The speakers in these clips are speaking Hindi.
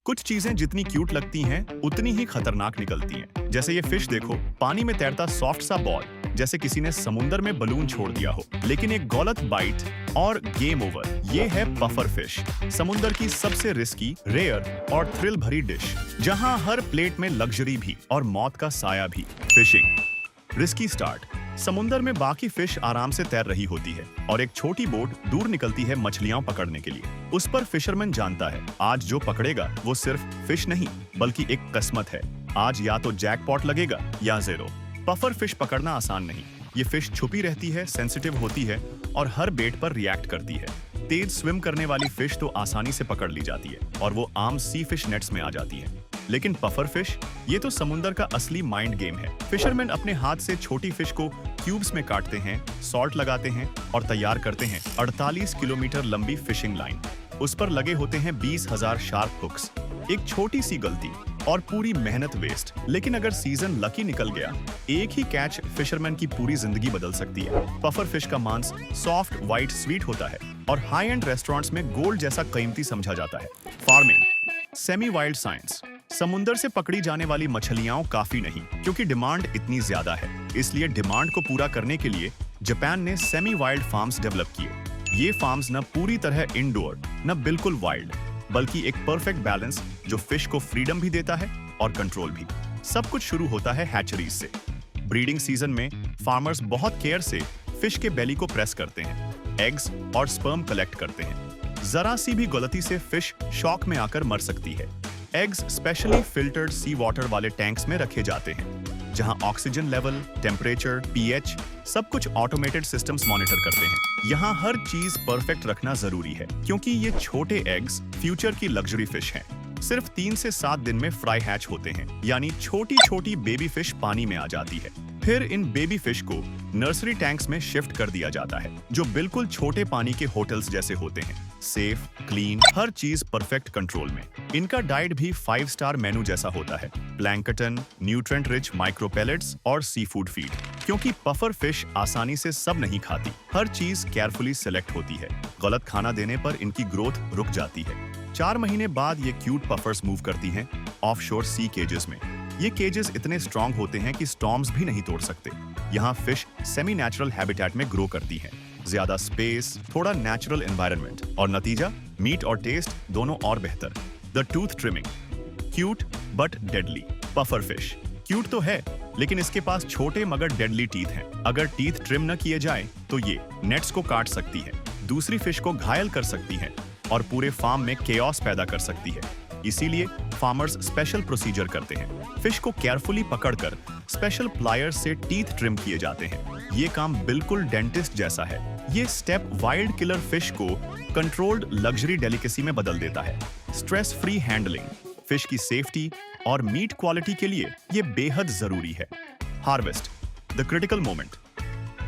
कुछ चीजें जितनी क्यूट लगती हैं उतनी ही खतरनाक निकलती हैं। जैसे ये फिश देखो, पानी में तैरता सॉफ्ट सा बॉल, जैसे किसी ने समुंदर में बलून छोड़ दिया हो। लेकिन एक गलत बाइट और गेम ओवर। ये है पफर फिश, समुंदर की सबसे रिस्की, रेयर और थ्रिल भरी डिश, जहां हर प्लेट में लग्जरी भी और मौत का साया भी। Fishing risky start. समुंदर में बाकी फिश आराम से तैर रही होती है और एक छोटी बोट दूर निकलती है मछलियां पकड़ने के लिए। उस पर फिशरमैन जानता है आज जो पकड़ेगा वो सिर्फ फिश नहीं बल्कि एक किस्मत है। आज या तो जैकपॉट लगेगा या ज़ीरो। पफर फिश पकड़ना आसान नहीं। ये फिश छुपी रहती है, सेंसिटिव होती है और हर बेट पर रिएक्ट करती है। तेज स्विम करने वाली फिश तो आसानी से पकड़ ली जाती है और वो आम सी फिश नेट्स में आ जाती है। लेकिन पफर फिश, ये तो समुंदर का असली माइंड गेम है। फिशरमैन अपने हाथ से छोटी फिश को क्यूब्स में काटते हैं, सॉल्ट लगाते हैं और तैयार करते हैं 48 किलोमीटर लंबी फिशिंग लाइन। उस पर लगे होते हैं 20,000 शार्प हुक्स। एक छोटी सी गलती और पूरी मेहनत वेस्ट। लेकिन अगर सीजन लकी निकल गया, एक ही कैच फिशरमैन की पूरी जिंदगी बदल सकती है। पफर फिश का मांस सॉफ्ट, व्हाइट, स्वीट होता है और हाई एंड रेस्टोरेंट्स में गोल्ड जैसा कीमती समझा जाता है। Farming semi wild science. समुंदर से पकड़ी जाने वाली मछलियां काफी नहीं, क्योंकि डिमांड इतनी ज्यादा है। इसलिए डिमांड को पूरा करने के लिए जापान ने सेमी वाइल्ड फार्म्स डेवलप किए। ये फार्म्स न पूरी तरह इंडोर न बिल्कुल वाइल्ड, बल्कि एक परफेक्ट बैलेंस जो फिश को फ्रीडम भी देता है और कंट्रोल भी। सब कुछ शुरू होता है हैचरीज से। ब्रीडिंग सीजन में फार्मर्स बहुत केयर से फिश के बेली को प्रेस करते हैं, एग्स और स्पर्म कलेक्ट करते हैं। जरा सी भी गलती से फिश शॉक में आकर मर सकती है। एग्स स्पेशली फिल्टर्ड सी वाटर वाले टैंक्स में रखे जाते हैं, जहां ऑक्सीजन लेवल, टेम्परेचर, पीएच सब कुछ ऑटोमेटेड सिस्टम्स मॉनिटर करते हैं। यहाँ हर चीज परफेक्ट रखना जरूरी है, क्योंकि ये छोटे एग्स फ्यूचर की लग्जरी फिश हैं। सिर्फ 3 से 7 दिन में फ्राई हैच होते हैं, यानी छोटी छोटी बेबी फिश पानी में आ जाती है। फिर इन बेबी फिश को नर्सरी टैंक्स में शिफ्ट कर दिया जाता है, जो बिल्कुल छोटे पानी के होटल्स जैसे होते हैं। सेफ, क्लीन, हर चीज परफेक्ट कंट्रोल में। इनका डाइट भी 5 स्टार मेनू जैसा होता है। Plankton, nutrient rich micro pellets और सी फूड फीड। क्योंकि पफर फिश आसानी से सब नहीं खाती, हर चीज केयरफुली सिलेक्ट होती है। गलत खाना देने पर इनकी ग्रोथ रुक जाती है। 4 महीने बाद ये क्यूट पफर्स मूव करती हैं ऑफशोर सी केजेस में। ये केजेस इतने स्ट्रॉन्ग होते हैं कि स्टॉर्म्स भी नहीं तोड़ सकते। यहाँ फिश सेमी नेचुरल हैबिटेट में ग्रो करती हैं। ज्यादा स्पेस, थोड़ा नेचुरल एनवायरनमेंट और नतीजा मीट और टेस्ट दोनों और बेहतर। The tooth trimming. Cute but deadly. Puffer fish cute तो है, लेकिन इसके पास छोटे मगर डेडली टीथ हैं। अगर टीथ ट्रिम न किए जाए तो ये नेट्स को काट सकती है, दूसरी फिश को घायल कर सकती है और पूरे फार्म में केओस पैदा कर सकती है। इसीलिए फार्मर्स स्पेशल प्रोसीजर करते हैं। फिश को केयरफुली पकड़कर स्पेशल प्लायर्स से टीथ ट्रिम किए जाते हैं। ये काम बिल्कुल डेंटिस्ट जैसा है। ये स्टेप वाइल्ड किलर फिश को कंट्रोल्ड लग्जरी डेलिकेसी में बदल देता है। स्ट्रेस फ्री हैंडलिंग, फिश की सेफ्टी और मीट क्वालिटी के लिए ये बेहद जरूरी है। Harvest, the critical moment.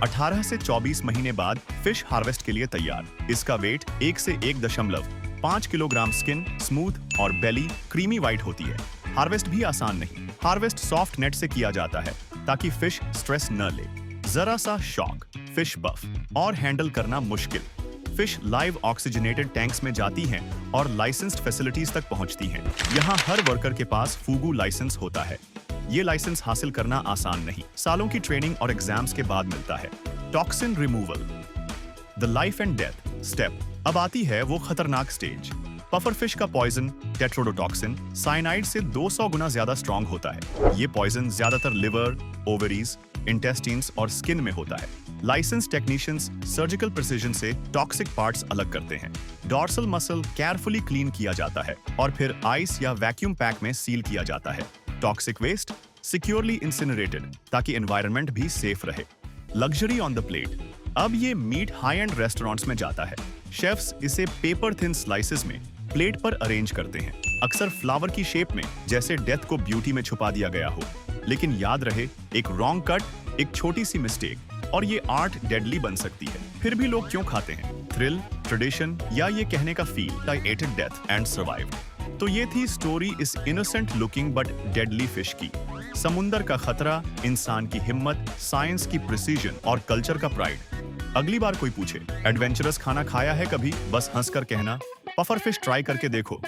18 से 24 महीने बाद फिश हार्वेस्ट के लिए तैयार। इसका वेट 1 से 1.5 किलोग्राम। स्किन स्मूथ और बेली क्रीमी व्हाइट होती है। हार्वेस्ट भी आसान नहीं। हार्वेस्ट सॉफ्ट नेट से किया जाता है ताकि फिश स्ट्रेस न ले। जरा सा शॉक, फिश बफ और हैंडल करना मुश्किल। फिश लाइव ऑक्सीजनेटेड टैंक्स में जाती हैं और लाइसेंस्ड फैसिलिटीज तक पहुंचती हैं। यहाँ हर वर्कर के पास फूगू लाइसेंस होता है। ये लाइसेंस हासिल करना आसान नहीं, सालों की ट्रेनिंग और एग्जाम्स के बाद मिलता है। Toxin removal, the life and death step. अब आती है वो खतरनाक स्टेज। पफर फिश का पॉइजन टेट्रोडोटॉक्सिन साइनाइड से 200 गुना ज्यादा स्ट्रॉन्ग होता है। ये पॉइजन ज्यादातर लिवर, ओवरीज, इंटेस्टाइन्स और स्किन में होता है। लाइसेंस टेक्नीशियंस सर्जिकल प्रिसीजन से टॉक्सिक पार्ट्स अलग करते हैं। डॉर्सल मसल केयरफुली क्लीन किया जाता है और फिर आइस या वैक्यूम पैक में सील किया जाता है। टॉक्सिक वेस्ट सिक्योरली इंसिनरेटेड ताकि एनवायरनमेंट भी सेफ रहे। Luxury on the plate. अब ये मीट हाई एंड रेस्टोरेंट्स में जाता है। शेफ्स इसे पेपर थिन स्लाइसेस में प्लेट पर अरेंज करते हैं, अक्सर फ्लावर की शेप में, जैसे डेथ को ब्यूटी में छुपा दिया गया हो। लेकिन याद रहे, एक रॉन्ग कट, एक छोटी सी मिस्टेक और ये आर्ट डेडली बन सकती है। फिर भी लोग क्यों खाते हैं? थ्रिल, ट्रेडिशन या ये कहने का feel, I ated death and survived. तो ये थी स्टोरी इस innocent looking but deadly fish की। समुंदर का खतरा, इंसान की हिम्मत, साइंस की प्रिसीजन और कल्चर का प्राइड। अगली बार कोई पूछे एडवेंचरस खाना खाया है कभी, बस हंसकर कहना पफर फिश ट्राई करके देखो।